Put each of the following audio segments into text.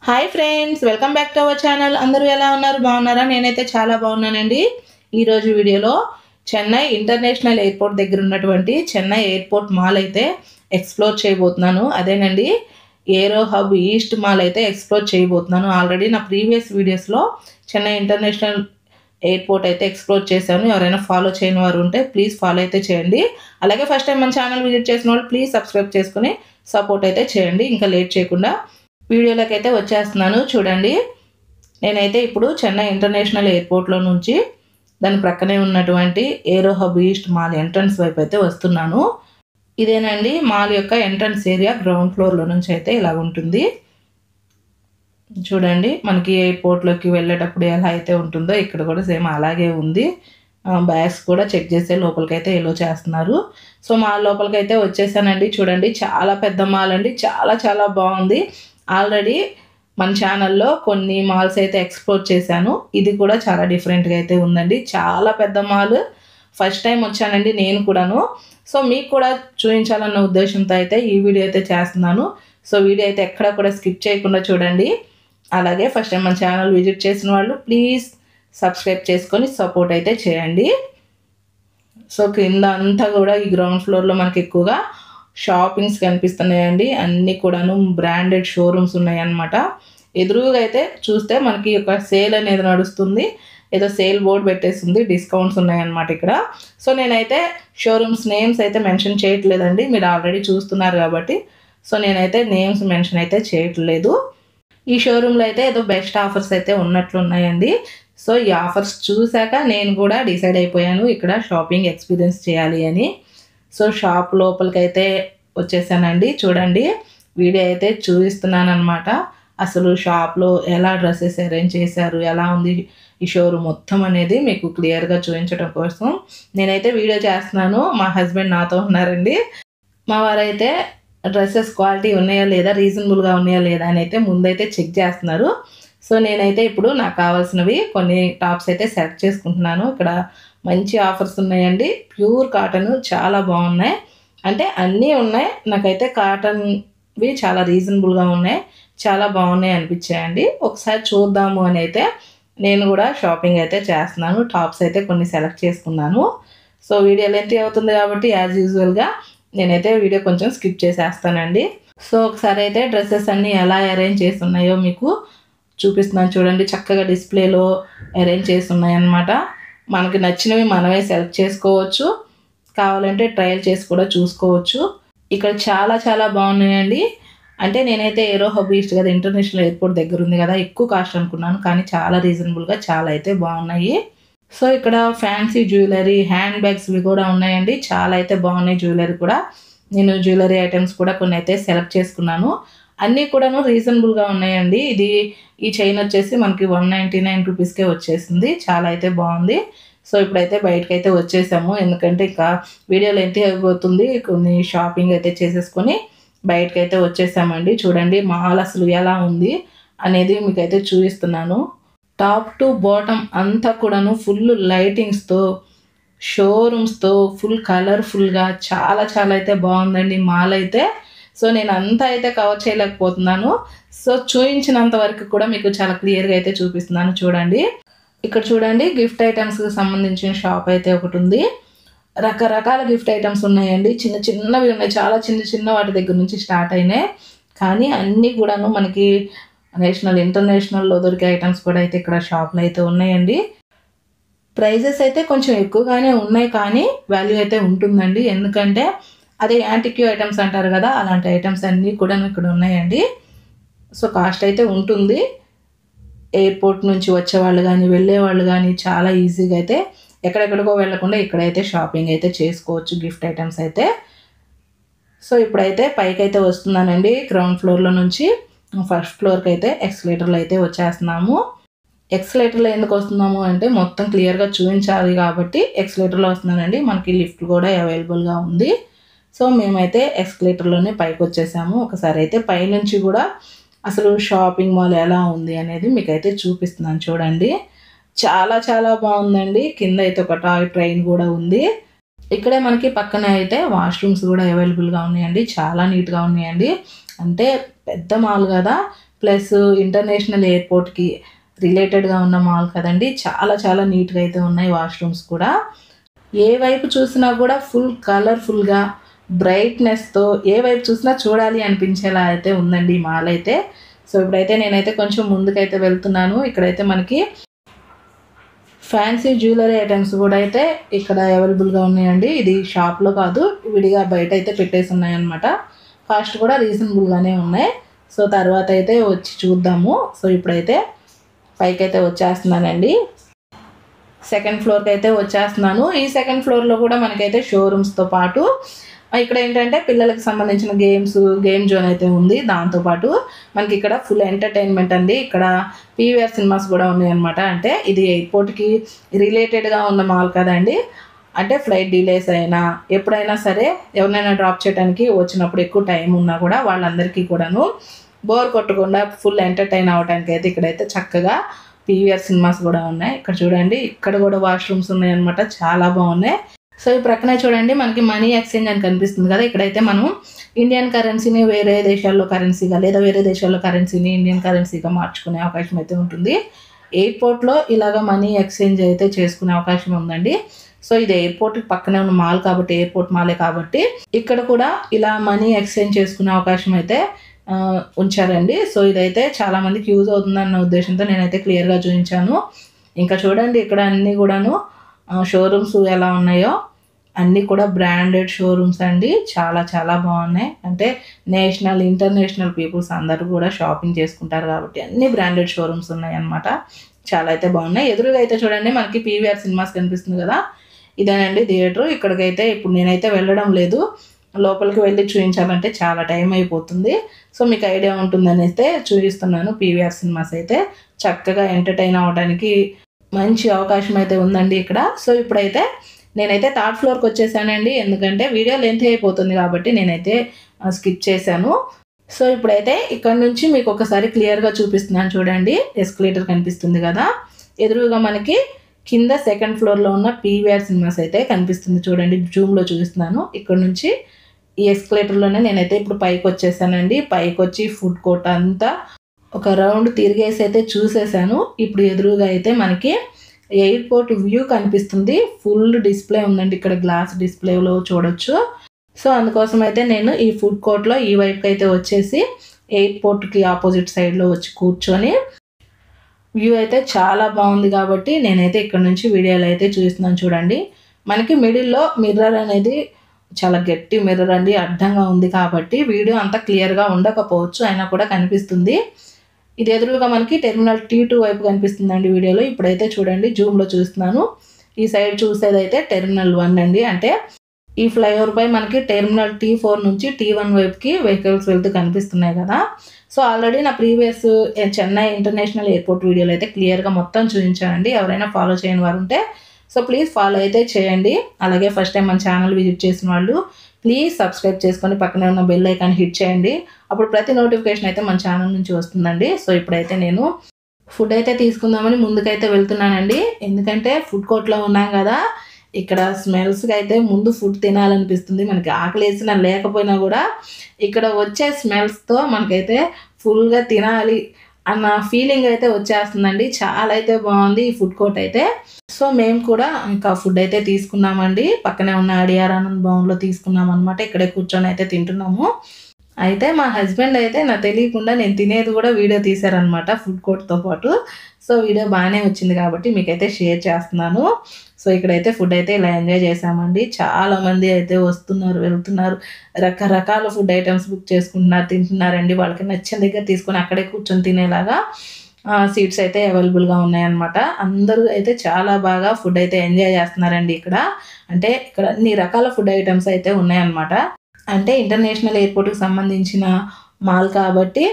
Hi friends, welcome back to our channel. అందరూ ఎలా ఉన్నారు? బాగున్నారా? నేనైతే చాలా బాగున్నానండి. ఈరోజు వీడియోలో చెన్నై ఇంటర్నేషనల్ ఎయిర్పోర్ట్ దగ్గర ఉన్నటువంటి చెన్నై ఎయిర్పోర్ట్ మాల్ అయితే ఎక్స్ప్లోర్ చేయబోతున్నాను. అదేనండి, ఏరో హబ్ ఈస్ట్ మాల్ అయితే ఎక్స్ప్లోర్ చేయబోతున్నాను. ఆల్రెడీ నా ప్రీవియస్ వీడియోస్లో చెన్నై ఇంటర్నేషనల్ ఎయిర్పోర్ట్ అయితే ఎక్స్ప్లోర్ చేశాను. ఎవరైనా ఫాలో చేయని వారు ఉంటే ప్లీజ్ ఫాలో అయితే చేయండి. అలాగే ఫస్ట్ టైం మన ఛానల్ విజిట్ చేసిన వాళ్ళు ప్లీజ్ సబ్స్క్రైబ్ చేసుకుని సపోర్ట్ అయితే చేయండి. ఇంకా లేట్ చేయకుండా వీడియోలోకి అయితే వచ్చేస్తున్నాను. చూడండి, నేనైతే ఇప్పుడు చెన్నై ఇంటర్నేషనల్ ఎయిర్పోర్ట్లో నుంచి దాని ప్రక్కనే ఉన్నటువంటి ఏరో హబ్ ఈస్ట్ మాల్ ఎంట్రన్స్ వైపు అయితే వస్తున్నాను. ఇదేనండి మాల్ యొక్క ఎంట్రన్స్ ఏరియా. గ్రౌండ్ ఫ్లోర్లో నుంచి అయితే ఇలా ఉంటుంది. చూడండి, మనకి ఎయిర్పోర్ట్లోకి వెళ్ళేటప్పుడు ఎలా అయితే ఉంటుందో ఇక్కడ కూడా సేమ్ అలాగే ఉంది. బ్యాగ్స్ కూడా చెక్ చేసే లోపలికైతే ఎలో చేస్తున్నారు. సో మాల్ లోపలికైతే వచ్చేసానండి. చూడండి, చాలా పెద్ద మాల్ అండి. చాలా చాలా బాగుంది. ఆల్రెడీ మన ఛానల్లో కొన్ని మాల్స్ అయితే ఎక్స్ప్లోర్ చేశాను. ఇది కూడా చాలా డిఫరెంట్గా అయితే ఉందండి. చాలా పెద్ద మాల్. ఫస్ట్ టైం వచ్చానండి నేను కూడాను. సో మీకు కూడా చూపించాలన్న ఉద్దేశంతో అయితే ఈ వీడియో అయితే చేస్తున్నాను. సో వీడియో అయితే ఎక్కడ కూడా స్కిప్ చేయకుండా చూడండి. అలాగే ఫస్ట్ టైం మన ఛానల్ విజిట్ చేసిన వాళ్ళు ప్లీజ్ సబ్స్క్రైబ్ చేసుకొని సపోర్ట్ అయితే చేయండి. సో కింద అంతా కూడా ఈ గ్రౌండ్ ఫ్లోర్లో మనకి ఎక్కువగా షాపింగ్స్ కనిపిస్తున్నాయండి. అన్నీ కూడాను బ్రాండెడ్ షోరూమ్స్ ఉన్నాయన్నమాట. ఎదురుగా అయితే చూస్తే మనకి ఒక సేల్ అనేది నడుస్తుంది. ఏదో సేల్ బోర్డు పెట్టేస్తుంది, డిస్కౌంట్స్ ఉన్నాయన్నమాట ఇక్కడ. సో నేనైతే షోరూమ్స్ నేమ్స్ అయితే మెన్షన్ చేయట్లేదండి, మీరు ఆల్రెడీ చూస్తున్నారు కాబట్టి. సో నేనైతే నేమ్స్ మెన్షన్ అయితే చేయట్లేదు. ఈ షోరూంలో అయితే ఏదో బెస్ట్ ఆఫర్స్ అయితే ఉన్నట్లున్నాయండి. సో ఈ ఆఫర్స్ చూశాక నేను కూడా డిసైడ్ అయిపోయాను ఇక్కడ షాపింగ్ ఎక్స్పీరియన్స్ చేయాలి అని. సో షాప్ లోపలికైతే వచ్చేసానండి. చూడండి, వీడియో అయితే చూపిస్తున్నాను అనమాట. అసలు షాప్లో ఎలా డ్రెస్సెస్ అరేంజ్ చేశారు, ఎలా ఉంది ఈ షోరూమ్ మొత్తం అనేది మీకు క్లియర్గా చూపించడం కోసం నేనైతే వీడియో చేస్తున్నాను. మా హస్బెండ్ నాతో ఉన్నారండి. మా వారైతే డ్రెస్సెస్ క్వాలిటీ ఉన్నాయా లేదా, రీజనబుల్గా ఉన్నాయా లేదా అని అయితే ముందైతే చెక్ చేస్తున్నారు. సో నేనైతే ఇప్పుడు నాకు కావాల్సినవి కొన్ని టాప్స్ అయితే సెలెక్ట్ చేసుకుంటున్నాను. ఇక్కడ మంచి ఆఫర్స్ ఉన్నాయండి. ప్యూర్ కాటన్ చాలా బాగున్నాయి. అంటే అన్నీ ఉన్నాయి. నాకైతే కాటన్వి చాలా రీజనబుల్గా ఉన్నాయి, చాలా బాగున్నాయి అనిపించాయండి. ఒకసారి చూద్దాము అని అయితే నేను కూడా షాపింగ్ అయితే చేస్తున్నాను. టాప్స్ అయితే కొన్ని సెలెక్ట్ చేసుకున్నాను. సో వీడియో లెంత్ అవుతుంది కాబట్టి యాజ్ యూజువల్గా నేనైతే వీడియో కొంచెం స్కిప్ చేసేస్తానండి. సో ఒకసారి అయితే డ్రెస్సెస్ అన్నీ ఎలా అరేంజ్ చేసి ఉన్నాయో మీకు చూపిస్తున్నాను. చూడండి, చక్కగా డిస్ప్లేలో అరేంజ్ చేసి ఉన్నాయన్నమాట. మనకి నచ్చినవి మనమే సెలెక్ట్ చేసుకోవచ్చు, కావాలంటే ట్రయల్ చేసి కూడా చూసుకోవచ్చు. ఇక్కడ చాలా చాలా బాగున్నాయండి. అంటే నేనైతే ఏరో హబ్ ఈస్ట్ కదా, ఇంటర్నేషనల్ ఎయిర్పోర్ట్ దగ్గర ఉంది కదా, ఎక్కువ కాస్ట్ అనుకున్నాను, కానీ చాలా రీజనబుల్గా చాలా అయితే బాగున్నాయి. సో ఇక్కడ ఫ్యాన్సీ జ్యువెలరీ, హ్యాండ్ బ్యాగ్స్వి కూడా ఉన్నాయండి. చాలా అయితే బాగున్నాయి జ్యువెలరీ కూడా. నేను జ్యువెలరీ ఐటమ్స్ కూడా కొన్ని అయితే సెలెక్ట్ చేసుకున్నాను. అన్నీ కూడాను రీజనబుల్గా ఉన్నాయండి. ఈ చైన్ వచ్చేసి మనకి 199 రూపీస్కే వచ్చేసింది. చాలా అయితే బాగుంది. సో ఇప్పుడైతే బయటకైతే వచ్చేసాము, ఎందుకంటే ఇంకా వీడియో లెంత్ అయిపోతుంది. కొన్ని షాపింగ్ అయితే చేసేసుకొని బయటకైతే వచ్చేసామండి. చూడండి మాల్ అసలు ఎలా ఉంది అనేది మీకైతే చూపిస్తున్నాను. టాప్ టు బాటమ్ అంతా కూడాను ఫుల్ లైటింగ్స్తో, షోరూమ్స్తో, ఫుల్ కలర్ఫుల్గా చాలా చాలా అయితే బాగుందండి మాల్ అయితే. సో నేను అంతా అయితే కవర్ చేయలేకపోతున్నాను. సో చూపించినంత వరకు కూడా మీకు చాలా క్లియర్గా అయితే చూపిస్తున్నాను. చూడండి, ఇక్కడ చూడండి, గిఫ్ట్ ఐటమ్స్కి సంబంధించిన షాప్ అయితే ఒకటి ఉంది. రకరకాల గిఫ్ట్ ఐటమ్స్ ఉన్నాయండి. చిన్న చిన్నవి ఉన్నాయి, చాలా చిన్న చిన్న వాటి దగ్గర నుంచి స్టార్ట్ అయినాయి. కానీ అన్నీ కూడాను మనకి నేషనల్ ఇంటర్నేషనల్లో దొరికే ఐటమ్స్ కూడా అయితే ఇక్కడ షాప్లో అయితే ఉన్నాయండి. ప్రైజెస్ అయితే కొంచెం ఎక్కువగానే ఉన్నాయి, కానీ వాల్యూ అయితే ఉంటుందండి. ఎందుకంటే అదే యాంటిక్యూ ఐటమ్స్ అంటారు కదా, అలాంటి ఐటమ్స్ అన్నీ కూడా ఇక్కడ ఉన్నాయండి. సో కాస్ట్ అయితే ఉంటుంది. ఎయిర్పోర్ట్ నుంచి వచ్చేవాళ్ళు కానీ వెళ్ళేవాళ్ళు కానీ చాలా ఈజీగా అయితే ఎక్కడెక్కడికో వెళ్ళకుండా ఇక్కడైతే షాపింగ్ అయితే చేసుకోవచ్చు గిఫ్ట్ ఐటమ్స్ అయితే. సో ఇప్పుడైతే పైకి అయితే వస్తున్నానండి. గ్రౌండ్ ఫ్లోర్లో నుంచి ఫస్ట్ ఫ్లోర్కి అయితే ఎక్స్కలేటర్లో అయితే వచ్చేస్తున్నాము. ఎక్స్కలేటర్లో ఎందుకు వస్తున్నాము అంటే మొత్తం క్లియర్గా చూపించాలి కాబట్టి ఎక్స్కలేటర్లో వస్తున్నానండి. మనకి లిఫ్ట్ కూడా అవైలబుల్గా ఉంది. సో మేమైతే ఎక్స్కలేటర్లోనే పైకి వచ్చేసాము. ఒకసారి అయితే పైనుంచి కూడా అసలు షాపింగ్ మాల్ ఎలా ఉంది అనేది మీకైతే చూపిస్తున్నాను. చూడండి, చాలా చాలా బాగుందండి. కింద అయితే ఒక టాయ్ ట్రైన్ కూడా ఉంది. ఇక్కడే మనకి పక్కన అయితే వాష్రూమ్స్ కూడా అవైలబుల్గా ఉన్నాయండి. చాలా నీట్గా ఉన్నాయండి. అంటే పెద్ద మాల్ కదా, ప్లస్ ఇంటర్నేషనల్ ఎయిర్పోర్ట్కి రిలేటెడ్గా ఉన్న మాల్ కదండి. చాలా చాలా నీట్గా అయితే ఉన్నాయి వాష్రూమ్స్ కూడా. ఏ వైపు చూసినా కూడా ఫుల్ కలర్ఫుల్గా బ్రైట్నెస్తో ఏ వైపు చూసినా చూడాలి అనిపించేలా అయితే ఉందండి ఈ మాల్ అయితే. సో ఇప్పుడైతే నేనైతే కొంచెం ముందుకైతే వెళ్తున్నాను. ఇక్కడైతే మనకి ఫ్యాన్సీ జ్యువెలరీ ఐటమ్స్ కూడా అయితే ఇక్కడ అవైలబుల్గా ఉన్నాయండి. ఇది షాప్లో కాదు, విడిగా బయట అయితే పెట్టేసి ఉన్నాయన్నమాట. కాస్ట్ కూడా రీజనబుల్గానే ఉన్నాయి. సో తర్వాత అయితే వచ్చి చూద్దాము. సో ఇప్పుడైతే పైకి అయితే వచ్చేస్తున్నానండి, సెకండ్ ఫ్లోర్కి అయితే వచ్చేస్తున్నాను. ఈ సెకండ్ ఫ్లోర్లో కూడా మనకైతే షోరూమ్స్తో పాటు ఇక్కడ ఏంటంటే పిల్లలకు సంబంధించిన గేమ్ జోన్ అయితే ఉంది. దాంతోపాటు మనకి ఇక్కడ ఫుల్ ఎంటర్టైన్మెంట్ అండి. ఇక్కడ పీవీఆర్ సినిమాస్ కూడా ఉన్నాయన్నమాట. అంటే ఇది ఎయిర్పోర్ట్కి రిలేటెడ్గా ఉన్న మాల్ కదండి. అంటే ఫ్లైట్ డిలేస్ అయినా ఎప్పుడైనా సరే ఎవరినైనా డ్రాప్ చేయడానికి వచ్చినప్పుడు ఎక్కువ టైం ఉన్నా కూడా వాళ్ళందరికీ కూడాను బోర్ కొట్టకుండా ఫుల్ ఎంటర్టైన్ అవ్వడానికి అయితే ఇక్కడైతే చక్కగా పీవీఆర్ సినిమాస్ కూడా ఉన్నాయి. ఇక్కడ చూడండి, ఇక్కడ కూడా వాష్రూమ్స్ ఉన్నాయన్నమాట, చాలా బాగున్నాయి. సో ఈ ప్రక్కనే చూడండి మనకి మనీ ఎక్స్చేంజ్ అని కనిపిస్తుంది కదా. ఇక్కడైతే మనం ఇండియన్ కరెన్సీని వేరే దేశాల్లో కరెన్సీగా లేదా వేరే దేశాల్లో కరెన్సీని ఇండియన్ కరెన్సీగా మార్చుకునే అవకాశం అయితే ఉంటుంది. ఎయిర్పోర్ట్లో ఇలాగ మనీ ఎక్స్చేంజ్ అయితే చేసుకునే అవకాశం ఉందండి. సో ఇది ఎయిర్పోర్ట్ పక్కనే ఉన్న మాల్ కాబట్టి, ఎయిర్పోర్ట్ మాలే కాబట్టి ఇక్కడ కూడా ఇలా మనీ ఎక్స్చేంజ్ చేసుకునే అవకాశం అయితే ఉంచారండి. సో ఇదైతే చాలా మందికి యూజ్ అవుతుందన్న ఉద్దేశంతో నేనైతే క్లియర్గా చూపించాను. ఇంకా చూడండి ఇక్కడ అన్నీ కూడాను షోరూమ్స్ ఎలా ఉన్నాయో అన్నీ కూడా బ్రాండెడ్ షోరూమ్స్ అండి. చాలా చాలా బాగున్నాయి. అంటే నేషనల్ ఇంటర్నేషనల్ పీపుల్స్ అందరూ కూడా షాపింగ్ చేసుకుంటారు కాబట్టి అన్ని బ్రాండెడ్ షోరూమ్స్ ఉన్నాయి అన్నమాట. చాలా అయితే బాగున్నాయి. ఎదురుగా అయితే చూడండి మనకి పీవీఆర్ సినిమాస్ కనిపిస్తుంది కదా, ఇదేనండి థియేటర్. ఇక్కడికైతే ఇప్పుడు నేనైతే వెళ్ళడం లేదు, లోపలికి వెళ్ళి చూపించాలంటే చాలా టైం అయిపోతుంది. సో మీకు ఐడియా ఉంటుందని అయితే చూపిస్తున్నాను. పీవీఆర్ సినిమాస్ అయితే చక్కగా ఎంటర్టైన్ అవ్వడానికి మంచి అవకాశం అయితే ఉందండి ఇక్కడ. సో ఇప్పుడైతే నేనైతే థర్డ్ ఫ్లోర్కి వచ్చేసానండి, ఎందుకంటే వీడియో లెంత్ అయిపోతుంది కాబట్టి నేనైతే స్కిప్ చేశాను. సో ఇప్పుడైతే ఇక్కడ నుంచి మీకు ఒకసారి క్లియర్గా చూపిస్తున్నాను చూడండి. ఎస్కలేటర్ కనిపిస్తుంది కదా, ఎదురుగా మనకి కింద సెకండ్ ఫ్లోర్లో ఉన్న పీవీఆర్ సినిమాస్ అయితే కనిపిస్తుంది చూడండి. జూమ్లో చూపిస్తున్నాను. ఇక్కడ నుంచి ఈ ఎస్కలేటర్లోనే నేనైతే ఇప్పుడు పైకి వచ్చేసానండి. పైకి వచ్చి ఫుడ్ కోర్ట్ అంతా ఒక రౌండ్ తిరిగేసి అయితే చూసేసాను. ఇప్పుడు ఎదురుగా అయితే మనకి ఎయిర్పోర్ట్ వ్యూ కనిపిస్తుంది. ఫుల్ డిస్ప్లే ఉందండి ఇక్కడ, గ్లాస్ డిస్ప్లేలో చూడొచ్చు. సో అందుకోసం అయితే నేను ఈ ఫుడ్ కోర్ట్లో ఈ వైపుకి అయితే వచ్చేసి ఎయిర్పోర్ట్కి ఆపోజిట్ సైడ్లో వచ్చి కూర్చొని వ్యూ అయితే చాలా బాగుంది కాబట్టి నేనైతే ఇక్కడ నుంచి వీడియోలు అయితే చూస్తున్నాను చూడండి. మనకి మిడిల్లో మిర్రర్ అనేది చాలా గట్టి మిర్రర్ అండి, అడ్డంగా ఉంది కాబట్టి వీడియో అంత క్లియర్గా ఉండకపోవచ్చు, అయినా కూడా కనిపిస్తుంది. ఇది ఎదురుగా మనకి టెర్మినల్ T2 వైపు కనిపిస్తుందండి వీడియోలో. ఇప్పుడైతే చూడండి జూమ్లో చూస్తున్నాను. ఈ సైడ్ చూసేదైతే టెర్మినల్ 1 అండి. అంటే ఈ ఫ్లైఓవర్ పై మనకి టెర్మినల్ T4 నుంచి T1 వైపుకి వెహికల్స్ వెళ్తూ కనిపిస్తున్నాయి కదా. సో ఆల్రెడీ నా ప్రీవియస్ చెన్నై ఇంటర్నేషనల్ ఎయిర్పోర్ట్ వీడియోలో అయితే క్లియర్గా మొత్తం చూపించానండి. ఎవరైనా ఫాలో చేయని వారు ఉంటే సో ప్లీజ్ ఫాలో అయితే చేయండి. అలాగే ఫస్ట్ టైం మన ఛానల్ విజిట్ చేసిన వాళ్ళు ప్లీజ్ సబ్స్క్రైబ్ చేసుకొని పక్కనే ఉన్న బెల్ ఐకాన్ హిట్ చేయండి. అప్పుడు ప్రతి నోటిఫికేషన్ అయితే మన ఛానల్ నుంచి వస్తుందండి. సో ఇప్పుడైతే నేను ఫుడ్ అయితే తీసుకుందామని ముందుకైతే వెళ్తున్నానండి. ఎందుకంటే ఫుడ్ కోర్ట్లో ఉన్నాం కదా, ఇక్కడ స్మెల్స్కి అయితే ముందు ఫుడ్ తినాలనిపిస్తుంది. మనకి ఆకలి వేసినా లేకపోయినా కూడా ఇక్కడ వచ్చే స్మెల్స్తో మనకైతే ఫుల్గా తినాలి అన్న ఫీలింగ్ అయితే వచ్చేస్తుందండి. చాలా అయితే బాగుంది ఈ ఫుడ్ కోర్ట్ అయితే. సో మేము కూడా ఇంకా ఫుడ్ అయితే తీసుకున్నామండి. పక్కనే ఉన్న అడియార్ ఆనంద్ భవన్లో తీసుకున్నాం అనమాట. ఇక్కడే కూర్చొని అయితే తింటున్నాము. అయితే మా హస్బెండ్ అయితే నాకు తెలియకుండా నేను తినేది కూడా వీడియో తీశారనమాట ఫుడ్ కోర్ట్తో పాటు. సో వీడియో బాగానే వచ్చింది కాబట్టి మీకైతే షేర్ చేస్తున్నాను. సో ఇక్కడైతే ఫుడ్ అయితే ఇలా ఎంజాయ్ చేసామండి. చాలామంది అయితే వస్తున్నారు, వెళ్తున్నారు, రకరకాల ఫుడ్ ఐటమ్స్ బుక్ చేసుకుంటున్నారు, తింటున్నారండి. వాళ్ళకి నచ్చిన దగ్గర తీసుకొని అక్కడే కూర్చొని తినేలాగా సీట్స్ అయితే అవైలబుల్గా ఉన్నాయన్నమాట. అందరూ అయితే చాలా బాగా ఫుడ్ అయితే ఎంజాయ్ చేస్తున్నారండి ఇక్కడ. అంటే ఇక్కడ అన్ని రకాల ఫుడ్ ఐటమ్స్ అయితే ఉన్నాయన్నమాట. అంటే ఇంటర్నేషనల్ ఎయిర్పోర్ట్కి సంబంధించిన మాల్ కాబట్టి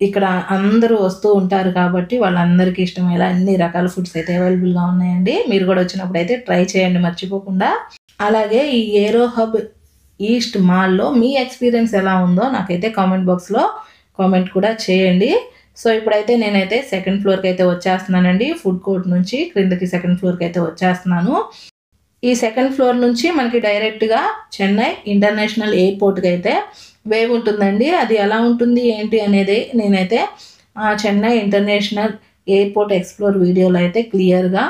ఇక్కడ అందరూ వస్తూ ఉంటారు కాబట్టి వాళ్ళందరికీ ఇష్టమయ్యేలా అన్ని రకాల ఫుడ్స్ అయితే అవైలబుల్గా ఉన్నాయండి. మీరు కూడా వచ్చినప్పుడు అయితే ట్రై చేయండి మర్చిపోకుండా. అలాగే ఈ ఏరో హబ్ ఈస్ట్ మాల్లో మీ ఎక్స్పీరియన్స్ ఎలా ఉందో నాకైతే కామెంట్ బాక్స్లో కామెంట్ కూడా చేయండి. సో ఇప్పుడైతే నేనైతే సెకండ్ ఫ్లోర్కి అయితే వచ్చేస్తున్నానండి. ఫుడ్ కోర్ట్ నుంచి క్రిందకి సెకండ్ ఫ్లోర్కి అయితే వచ్చేస్తున్నాను. ఈ సెకండ్ ఫ్లోర్ నుంచి మనకి డైరెక్ట్గా చెన్నై ఇంటర్నేషనల్ ఎయిర్పోర్ట్కి అయితే వేవ్ ఉంటుందండి. అది ఎలా ఉంటుంది ఏంటి అనేది నేనైతే చెన్నై ఇంటర్నేషనల్ ఎయిర్పోర్ట్ ఎక్స్ప్లోర్ వీడియోలో అయితే క్లియర్గా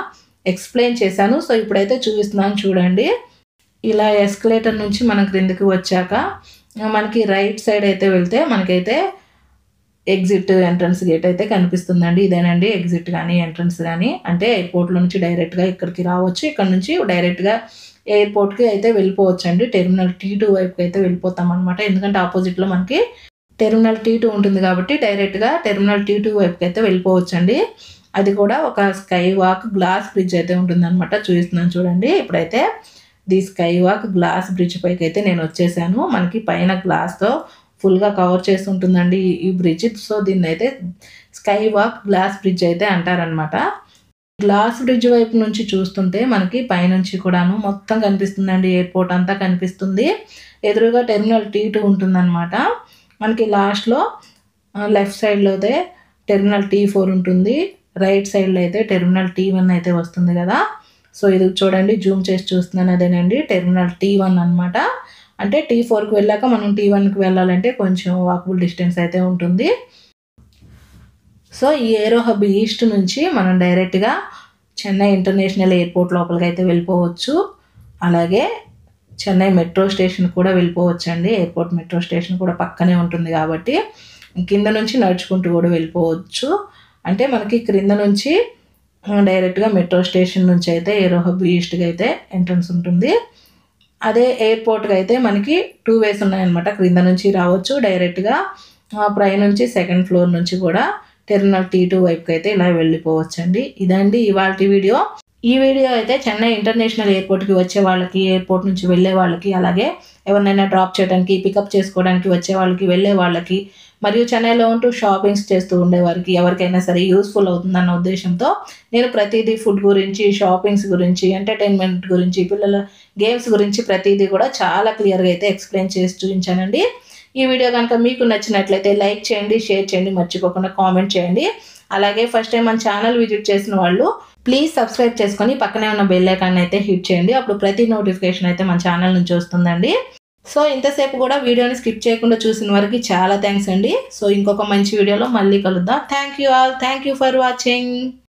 ఎక్స్ప్లెయిన్ చేశాను. సో ఇప్పుడైతే చూపిస్తున్నాను చూడండి. ఇలా ఎస్కలేటర్ నుంచి మనం క్రిందికి వచ్చాక మనకి రైట్ సైడ్ అయితే వెళ్తే మనకైతే ఎగ్జిట్ ఎంట్రన్స్ గేట్ అయితే కనిపిస్తుందండి. ఇదేనండి ఎగ్జిట్ కానీ ఎంట్రన్స్ కానీ. అంటే ఎయిర్పోర్ట్లో నుంచి డైరెక్ట్గా ఇక్కడికి రావచ్చు. ఇక్కడ నుంచి డైరెక్ట్గా ఎయిర్పోర్ట్కి అయితే వెళ్ళిపోవచ్చు అండి. టెర్మినల్ T2 వైపుకి అయితే వెళ్ళిపోతాం అనమాట. ఎందుకంటే ఆపోజిట్లో మనకి టెర్మినల్ T2 ఉంటుంది కాబట్టి డైరెక్ట్గా టెర్మినల్ T2 వైపుకి అయితే వెళ్ళిపోవచ్చు అండి. అది కూడా ఒక స్కై వాక్ గ్లాస్ బ్రిడ్జ్ అయితే ఉంటుందన్నమాట. చూపిస్తున్నాను చూడండి. ఇప్పుడైతే the sky walk glass bridge పైకి అయితే నేను వచ్చేసాను. మనకి పైన గ్లాస్తో ఫుల్గా కవర్ చేసి ఉంటుందండి ఈ బ్రిడ్జ్. సో దీన్ని అయితే స్కై వాక్ గ్లాస్ బ్రిడ్జ్ అయితే అంటారనమాట. గ్లాస్ బ్రిడ్జ్ వైపు నుంచి చూస్తుంటే మనకి పైనుంచి కూడాను మొత్తం కనిపిస్తుందండి. ఎయిర్పోర్ట్ అంతా కనిపిస్తుంది. ఎదురుగా టెర్మినల్ T2 ఉంటుందన్నమాట. మనకి లాస్ట్లో లెఫ్ట్ సైడ్లో అయితే టెర్మినల్ T4 ఉంటుంది. రైట్ సైడ్లో అయితే టెర్మినల్ T1 అయితే వస్తుంది కదా. సో ఇది చూడండి, జూమ్ చేసి చూస్తున్నాను, అదేనండి టెర్మినల్ T1 అనమాట. అంటే T4కి వెళ్ళాక మనం T1కి వెళ్ళాలంటే కొంచెం వాకబుల్ డిస్టెన్స్ అయితే ఉంటుంది. సో ఈ ఏరో హబ్ ఈస్ట్ నుంచి మనం డైరెక్ట్గా చెన్నై ఇంటర్నేషనల్ ఎయిర్పోర్ట్ లోపలికి అయితే వెళ్ళిపోవచ్చు. అలాగే చెన్నై మెట్రో స్టేషన్ కూడా వెళ్ళిపోవచ్చు అండి. ఎయిర్పోర్ట్ మెట్రో స్టేషన్ కూడా పక్కనే ఉంటుంది కాబట్టి కింద నుంచి నడుచుకుంటూ కూడా వెళ్ళిపోవచ్చు. అంటే మనకి క్రింద నుంచి డైరెక్ట్గా మెట్రో స్టేషన్ నుంచి అయితే ఏరో హబ్ ఈస్ట్కి అయితే ఎంట్రన్స్ ఉంటుంది. అదే ఎయిర్పోర్ట్కి అయితే మనకి 2 వేస్ ఉన్నాయన్నమాట. క్రింద నుంచి రావచ్చు డైరెక్ట్గా, పై నుంచి సెకండ్ ఫ్లోర్ నుంచి కూడా టెర్మినల్ T2 వైపుకి అయితే ఇలా వెళ్ళిపోవచ్చండి. ఇదండి ఇవాల్టి వీడియో. ఈ వీడియో అయితే చెన్నై ఇంటర్నేషనల్ ఎయిర్పోర్ట్కి వచ్చే వాళ్ళకి, ఎయిర్పోర్ట్ నుంచి వెళ్ళే వాళ్ళకి, అలాగే ఎవరినైనా డ్రాప్ చేయడానికి, పికప్ చేసుకోవడానికి వచ్చే వాళ్ళకి, వెళ్ళే వాళ్ళకి, మరియు చెన్నైలో ఉంటూ షాపింగ్స్ చేస్తూ ఉండేవారికి ఎవరికైనా సరే యూస్ఫుల్ అవుతుందన్న ఉద్దేశంతో నేను ప్రతిదీ ఫుడ్ గురించి, షాపింగ్స్ గురించి, ఎంటర్టైన్మెంట్ గురించి, పిల్లల గేమ్స్ గురించి ప్రతిదీ కూడా చాలా క్లియర్గా అయితే ఎక్స్ప్లెయిన్ చేసి చూపించానండి. ఈ వీడియో కనుక మీకు నచ్చినట్లయితే లైక్ చేయండి, షేర్ చేయండి, మర్చిపోకుండా కామెంట్ చేయండి. అలాగే ఫస్ట్ టైం మన ఛానల్ విజిట్ చేసిన వాళ్ళు ప్లీజ్ సబ్స్క్రైబ్ చేసుకొని పక్కనే ఉన్న బెల్ ఐకాన్ అయితే హిట్ చేయండి. అప్పుడు ప్రతి నోటిఫికేషన్ అయితే మన ఛానల్ నుంచి వస్తుందండి. సో ఇంతసేపు కూడా వీడియోని స్కిప్ చేయకుండా చూసిన వారికి చాలా థ్యాంక్స్ అండి. సో ఇంకొక మంచి వీడియోలో మళ్ళీ కలుద్దాం. Thank you all. Thank you for watching.